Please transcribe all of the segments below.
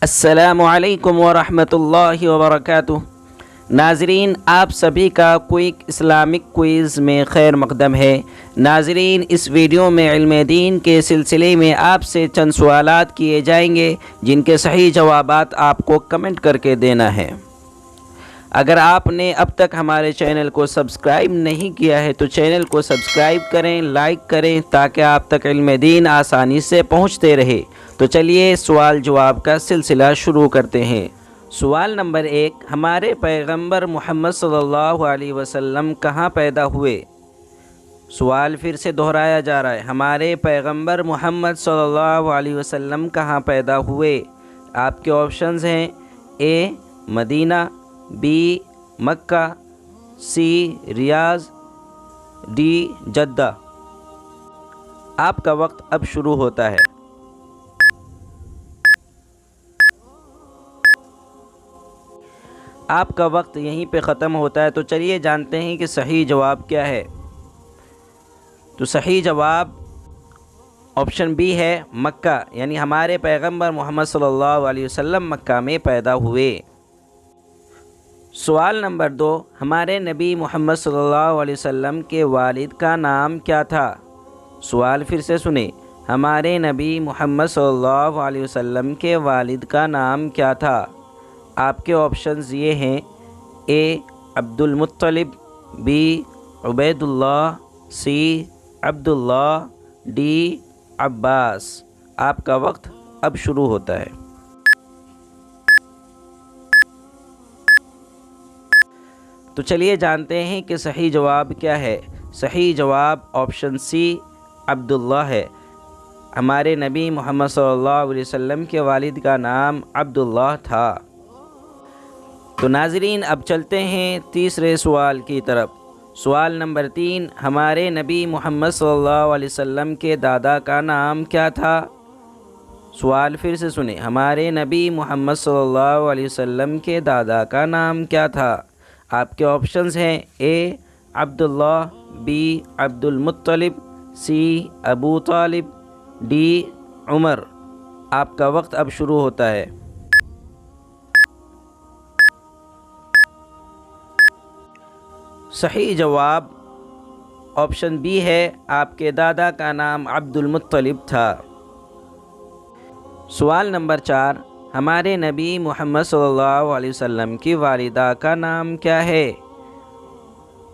السلام علیکم ورحمۃ اللہ وبرکاتہ۔ ناظرین، آپ سبھی کا کوئک اسلامک کوئز میں خیر مقدم ہے۔ ناظرین، اس ویڈیو میں علم دین کے سلسلے میں آپ سے چند سوالات کیے جائیں گے جن کے صحیح جوابات آپ کو کمنٹ کر کے دینا ہے۔ اگر آپ نے اب تک ہمارے چینل کو سبسکرائب نہیں کیا ہے تو چینل کو سبسکرائب کریں، لائک کریں تاکہ آپ تک علم دین آسانی سے پہنچتے رہے۔ تو چلیے سوال جواب کا سلسلہ شروع کرتے ہیں۔ سوال نمبر 1، ہمارے پیغمبر محمد صلی اللہ علیہ وسلم کہاں پیدا ہوئے؟ سوال پھر سے دہرایا جا رہا ہے، ہمارے پیغمبر محمد صلی اللہ علیہ وسلم کہاں پیدا ہوئے؟ آپ کے آپشنز ہیں A Medina, B Mecca, C Riyadh, D Jeddah. آپ کا وقت اب شروع ہوتا ہے۔ آپ کا وقت یہیں پہ ختم ہوتا ہے، تو چلیے جانتے ہیں کہ صحیح جواب کیا ہے۔ تو صحیح جواب آپشن بی ہے مکہ، یعنی ہمارے پیغمبر محمد صلی اللہ علیہ وسلم مکہ میں پیدا ہوئے۔ سوال نمبر 2، ہمارے نبی محمد صلی اللہ علیہ وسلم کے والد کا نام کیا تھا؟ سوال پھر سے سنیں، ہمارے نبی محمد صلی اللہ علیہ وسلم کے والد کا نام کیا تھا؟ آپ کے آپشنز یہ ہیں A Abdul Muttalib, B Ubaidullah, C Abdullah, D Abbas. آپ کا وقت اب شروع ہوتا ہے۔ تو چلیے جانتے ہیں کہ صحیح جواب کیا ہے۔ صحیح جواب آپشن سی عبداللہ ہے۔ ہمارے نبی محمد صلی اللہ علیہ وسلم کے والد کا نام عبداللہ تھا۔ تو ناظرین، اب چلتے ہیں تیسرے سوال کی طرف۔ سوال نمبر 3، ہمارے نبی محمد صلی اللہ علیہ وسلم کے دادا کا نام کیا تھا؟ سوال پھر سے سنیں، ہمارے نبی محمد صلی اللہ علیہ وسلم کے دادا کا نام کیا تھا؟ آپ کے آپشنز ہیں اے عبداللہ، بی عبد المطلب، سی ابو طالب، ڈی عمر۔ آپ کا وقت اب شروع ہوتا ہے۔ صحیح جواب آپشن بی ہے، آپ کے دادا کا نام عبد المطلب تھا۔ سوال نمبر 4، ہمارے نبی محمد صلی اللہ علیہ وسلم کی والدہ کا نام کیا ہے؟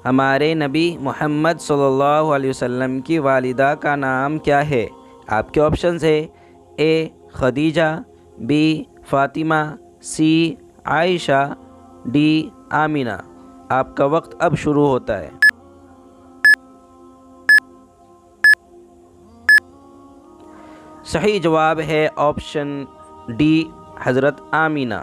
ہمارے نبی محمد صلی اللہ علیہ وسلم کی والدہ کا نام کیا ہے؟ آپ کے آپشنز ہیں A Khadija, B Fatima, C Aisha, D Amina. آپ کا وقت اب شروع ہوتا ہے۔ صحیح جواب ہے آپشن ڈی حضرت آمینہ۔